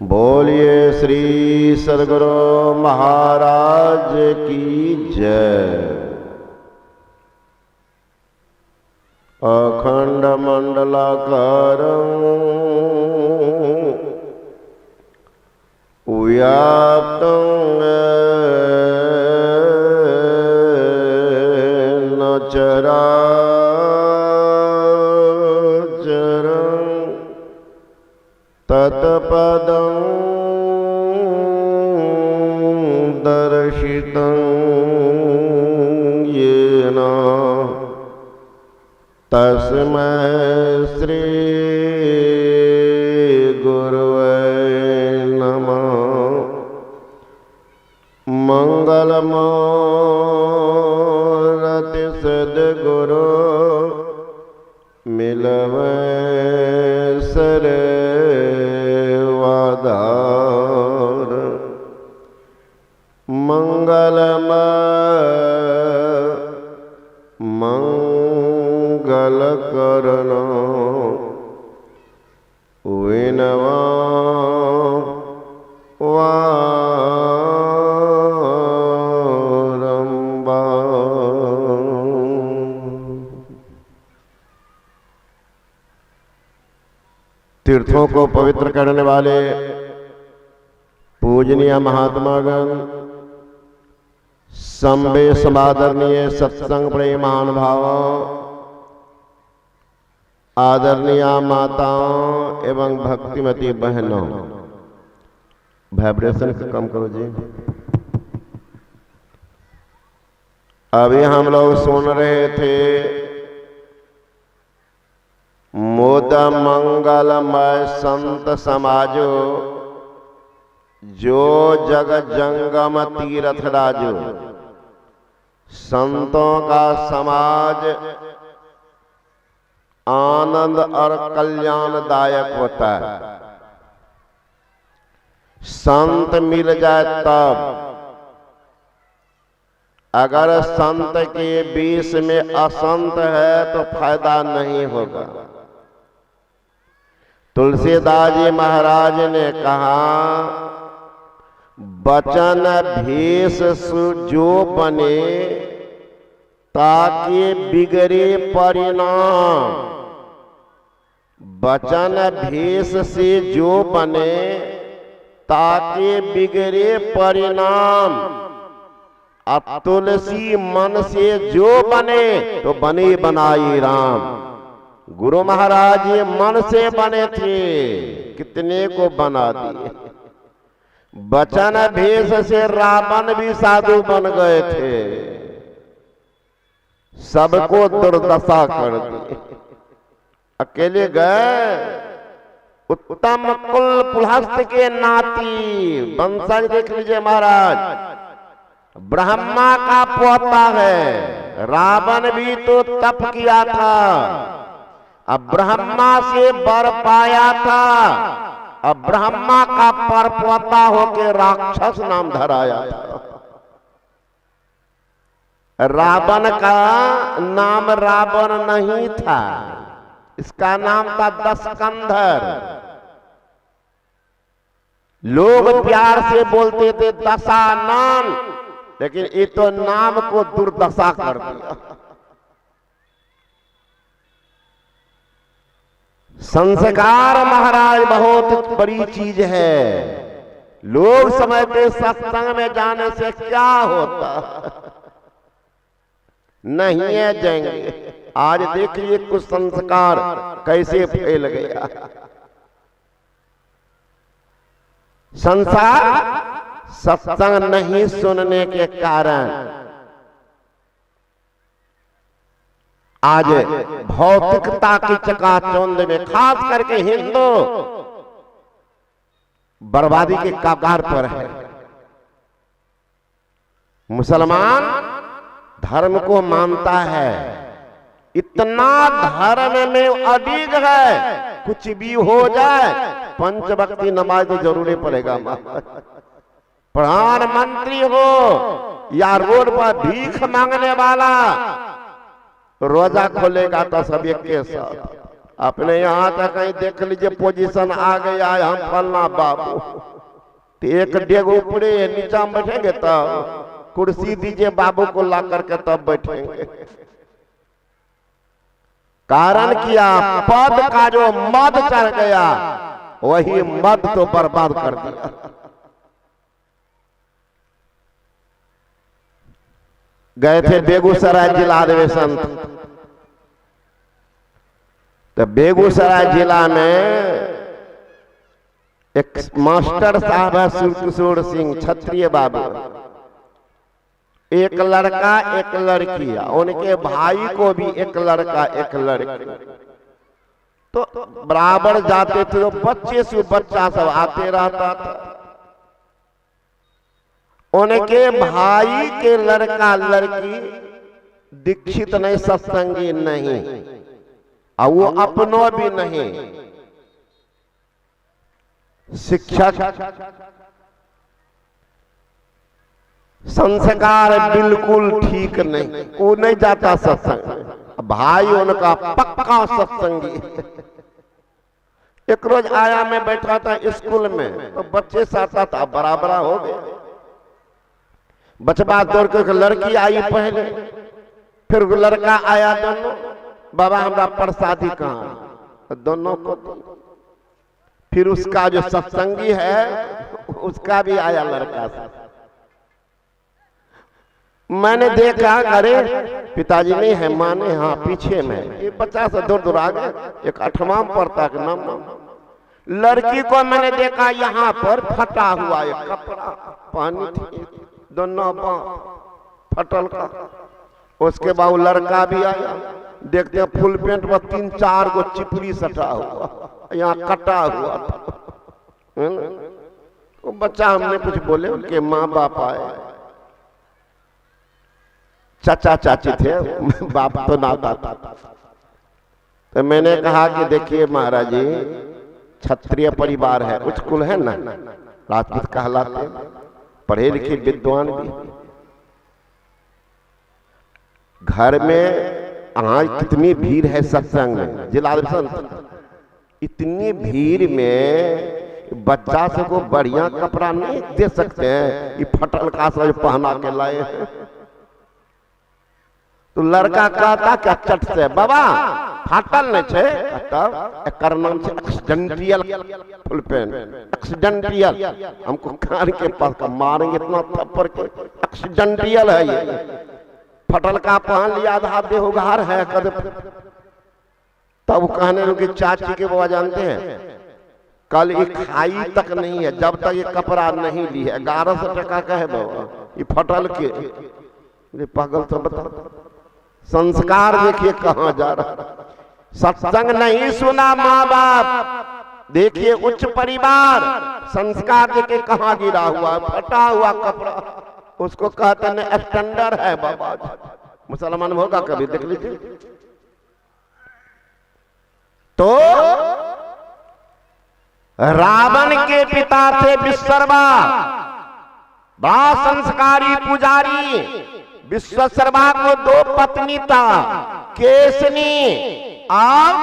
बोलिए श्री सद्गुरु महाराज की जय। अखंड मंडलाकारं व्याप्तं येन चराचरं तत्पदं दर्शितं येन तस्मै श्री गुरुवे नमः। मंगलमूर्ति सद्गुरु मिलवे सर्वाधार। मंगल करना विनवा वारंबार। तीर्थों को पवित्र करने वाले पूजनीय महात्मागण, संबे समादरणीय सत्संग प्रेम महानुभाव, आदरणीय माताओं एवं भक्तिमती बहनों, वाइब्रेशन कम करो जी। अभी हम लोग सुन रहे थे मोद मंगलमय संत समाजो, जो जग जंगम तीर्थ राजो। संतों का समाज आनंद और कल्याणदायक होता है। संत मिल जाए तब, अगर संत के बीच में असंत है तो फायदा नहीं होगा। तुलसीदास जी महाराज ने कहा, बचन भेष जो बने ताकि बिगड़े परिणाम। वचन भेष से जो बने ताकि बिगड़े परिणाम। अब तुलसी मन से जो बने तो बने बनाई राम। गुरु महाराज जी मन से बने थे, कितने को बना दिए। वचन भेष से रावण भी साधु बन गए थे, सबको दुर्दशा कर दी। अकेले गए, उत्तम कुल पुलहस्त के नाती वंशज देख लीजिए महाराज, ब्रह्मा का पोता है। रावण भी तो तप किया था, अब ब्रह्मा से वर पाया था, अब ब्रह्मा का परपोता होके राक्षस नाम धराया था। रावण का नाम रावण नहीं था, इसका नाम था दशकंधर। लोग प्यार से बोलते थे दशानन, लेकिन ये तो नाम को दुर्दशा कर दिया। संस्कार महाराज बहुत बड़ी चीज है। लोग समझते सत्संग में जाने से क्या होता, नहीं है जाएंगे। आज देखिए कुछ संस्कार कैसे फैल गया। संसार सत्संग नहीं सुनने के कारण आज भौतिकता की चकाचौंध में खास करके हिंदू बर्बादी के कगार पर है। मुसलमान धर्म को मानता है, इतना धर्म में अडिग है, कुछ भी हो जाए पंच वक्ती नमाज तो जरूरी पड़ेगा। प्रधानमंत्री हो या रोड पर भीख मांगने वाला, रोजा खोलेगा तो सब एक के साथ। अपने यहाँ तक कहीं देख लीजिए पोजीशन आ गया है, हम फलना बाबू, तो एक डेग ऊपरे नीचा में बैठेंगे तब कुर्सी दीजिए बाबू को ला करके तब बैठेंगे। कारण किया पद का जो मद चढ़ गया वही मद तो बर्बाद कर दिया। गए थे बेगूसराय जिला अधिवेशन, तो बेगूसराय जिला में एक मास्टर साहब है सुरकिशोर सिंह क्षत्रिय बाबू, एक लड़का एक लड़की, उनके भाई को भी एक लड़का एक लड़की, तो बराबर जाते थे, तो बच्चे से बच्चा सब आते रहता था। उनके भाई के लड़का लड़की दीक्षित नहीं, सत्संगी नहीं, और वो अपनों भी नहीं, शिक्षक, संस्कार बिल्कुल ठीक नहीं, वो नहीं जाता सत्संग। भाई उनका पक्का सत्संगी। एक रोज आया, मैं बैठा था स्कूल में, तो बच्चे साथ था, बराबरा हो गए। बचपा दौड़ के लड़की आई पहले, फिर लड़का आया, दोनों बाबा हमारा प्रसादी कहाँ, दोनों को। फिर उसका जो सत्संगी है उसका भी आया लड़का से। मैंने देखा, अरे पिताजी नहीं है, माँ ने, हाँ पीछे में। ये बच्चा से दूर दूर आ गए, एक 8वां पढ़ता के नाम। लड़की को मैंने देखा यहाँ पर फटा हुआ एक कपड़ा पहनी थी, दोनों फटल का। उसके बाद लड़का भी आया, देखते हैं फुल पेंट पर 3-4 गो चिपड़ी सटा हुआ, यहाँ कटा हुआ था। वो बच्चा, हमने कुछ बोले, उनके माँ बाप आए, चाचा चाची थे, बाप तो ना था। तो मैंने कहा कि देखिए महाराज जी, क्षत्रिय परिवार है, उच्च कुल है ना, राजपूत कहलाते, पढ़े लिखे विद्वान भी। घर में आज कितनी भीड़ है सत्संग में, जिला इतनी भीड़ में बच्चा से को बढ़िया कपड़ा नहीं दे सकते हैं, ये फटल का सब पहना के लाए हैं। तो लड़का कहता क्या चट से, बाबा फाटल नहीं छे, तब एकर नाम छे एक्सीडेंटियल फुल पेन, एक्सीडेंटियल। हमको कान के पास का मारेंगे इतना थप्पड़ के, एक्सीडेंटियल है ये, फटल का पहन लिया, आधा देह उघार है कद। तब कहने लगे चाची के बाबा जानते हैं, कल ये खाई तक नहीं है जब तक ये कपड़ा नहीं ली है। 1100 टका का है बाबा, ये फटल के। पागल तो बता, संस्कार देखिए कहाँ जा रहा। सत्संग नहीं सुना माँ बाप, देखिए उच्च परिवार, संस्कार देखे कहाँ गिरा हुआ, फटा हुआ कपड़ा, उसको कहते हैं एक्सटेंडर है बाबा। मुसलमान होगा कभी, देख लीजिए। तो रावण के पिता थे विश्वकर्मा, बड़ा संस्कारी पुजारी। विश्वकर्मा को 2 पत्नी था, केसनी और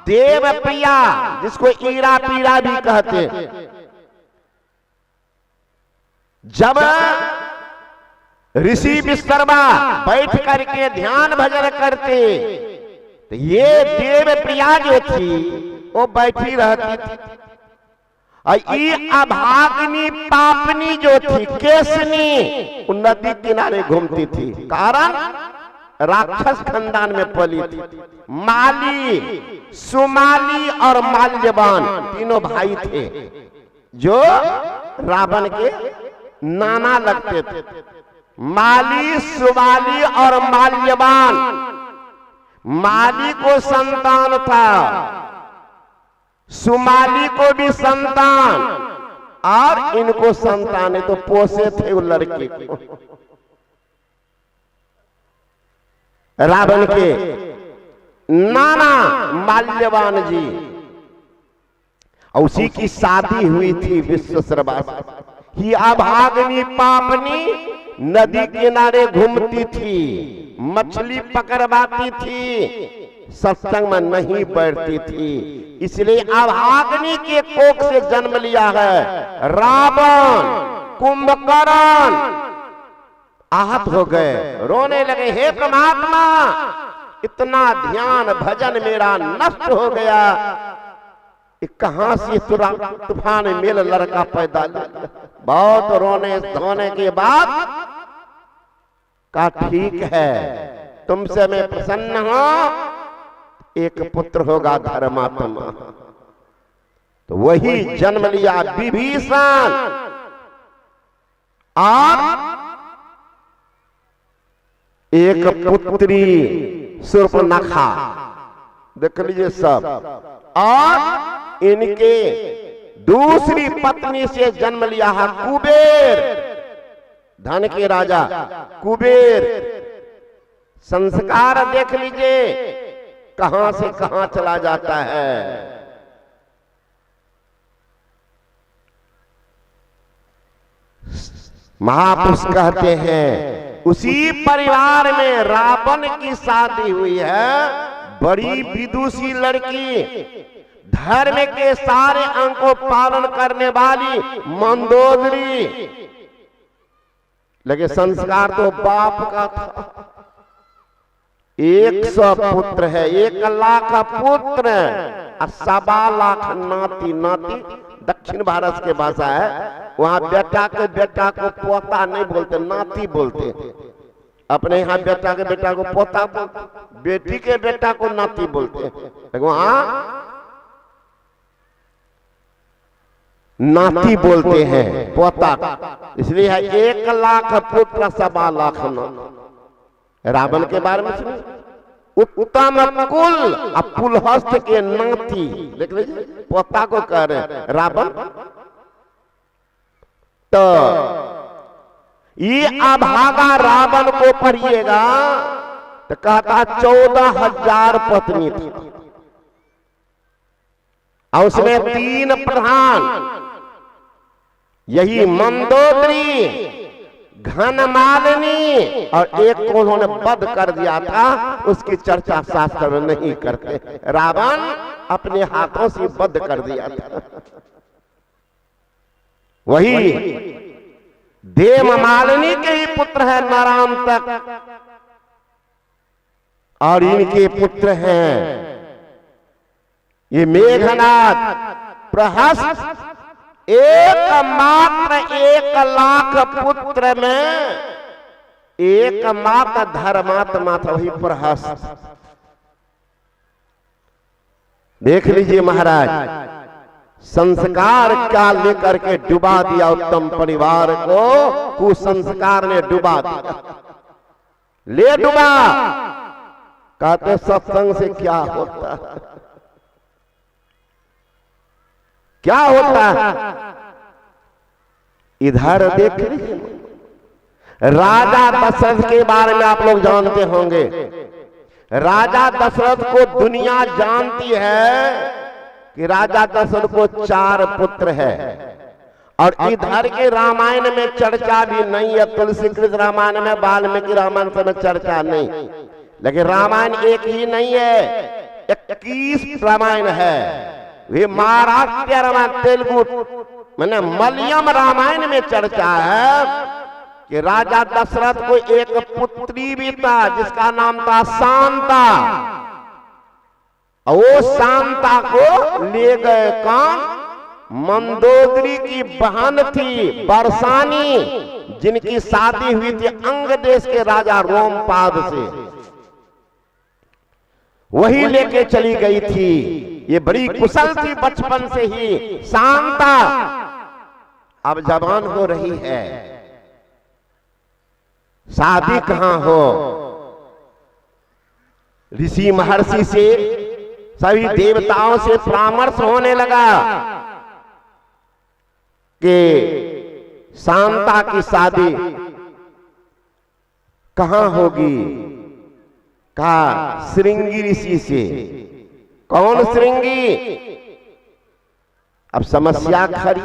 देवप्रिया, जिसको ईरा पीरा भी कहते। जब ऋषि विश्वकर्मा बैठ करके ध्यान भजन करते, तो ये देवप्रिया जो थी वो बैठी रहती थी, और ये अभाग्नि पापनी जो थी केसनी, वो नदी किनारे घूमती थी। कारण राक्षस खानदान में पली थी। माली, सुमाली और माल्यवान तीनों भाई थे, जो रावण के नाना लगते थे। माली, सुमाली और माल्यवान, माली को संतान था, सुमाली को भी संतान, और इनको संतान है, तो पोसे थे वो लड़की को। रावण के नाना माल्यवान जी, और उसी की शादी हुई थी विश्वकर्मा से। ही अभाग्नि पापनी नदी किनारे घूमती थी, मछली पकड़वाती थी, सत्संग में नहीं बैठती थी, इसलिए अभाग्नि के कोख से जन्म लिया है। रावण कुंभकर्ण आहत हो गए, रोने लगे, हे परमात्मा इतना ध्यान भजन मेरा नष्ट हो गया, कहां से तूफान मेल लड़का पैदा लिया। बहुत रोने धोने के बाद कहा ठीक है, तुमसे मैं प्रसन्न हूं, एक पुत्र होगा धर्मात्मा। तो वही जन्म लिया विभीषण, और एक पुत्री शूर्पणखा, देख लीजिए सब, और इनके दूसरी पत्नी से जन्म लिया है कुबेर, धन के राजा कुबेर। संस्कार देख लीजिए कहां से कहां चला जाता है। महापुरुष कहते हैं उसी परिवार में रावण की शादी हुई है, बड़ी विदुषी लड़की, धर्म के सारे अंग को पालन करने वाली मंदोदरी, लेकिन संस्कार तो बाप का था। 100 पुत्र है, 1 लाख पुत्र, 1.25 लाख नाती। नाती दक्षिण भारत के भाषा है, वहां बेटा के बेटा को पोता नहीं बोलते, नाती बोलते। अपने यहाँ बेटा के बेटा को पोता बोलते, बेटी के बेटा को नाती बोलते, वहां नाती बोलते हैं, पोता। इसलिए है 1 लाख पुत्र 1.25 लाख नाती। रावण के बारे में सुनिए, उत्तम कुल पुलहस्त के नाती, देख लीजिए पोता को कह रहे रावण। तो ये अभागा रावण को पढ़िएगा तो कहता 14,000 पत्नी थी, और उसमें 3 प्रधान, यही मंदोदरी, घनमालिनी, और एक को उन्होंने वध कर दिया था, उसकी चर्चा शास्त्र में नहीं करते। रावण अपने हाथों से वध कर दिया था। वही देवमालिनी के ही पुत्र है नरांतक, और इनके पुत्र हैं ये मेघनाद, प्रहस्त। एकमात्र 1 लाख पुत्र में एकमात्र धर्मात्मा था, वही प्रहस्त। देख लीजिए महाराज, संस्कार क्या लेकर के डुबा दिया उत्तम परिवार को, कुसंस्कार ने डुबा दिया, ले डुबा। कहते सत्संग से क्या होता है, क्या होता है। इधर देख लीजिए, राजा दशरथ के बारे में आप लोग जानते होंगे। राजा दशरथ को दुनिया जानती है कि राजा दशरथ को 4 पुत्र है, और इधर के रामायण में चर्चा भी नहीं है। तुलसीकृत रामायण में, वाल्मीकि रामायण में चर्चा नहीं, लेकिन रामायण एक ही नहीं है, 21 रामायण है। वे महाराष्ट्र रामायण, तेलुगु मैंने मलयालम रामायण में चर्चा है कि राजा दशरथ को एक पुत्री भी था जिसका नाम था शांता, और वो शांता को ले गए कौन, मंदोदरी की बहन थी बरसानी, जिनकी शादी हुई थी अंग देश के राजा रोमपाद से, वही लेके चली गई थी। ये बड़ी कुशल थी बचपन से ही शांता, अब जवान हो रही है, शादी कहां हो। ऋषि महर्षि से, सभी देवताओं से परामर्श होने लगा कि शांता की शादी कहां होगी। कहा श्रृंगी ऋषि से। कौन श्रृंगी? अब समस्या खड़ी,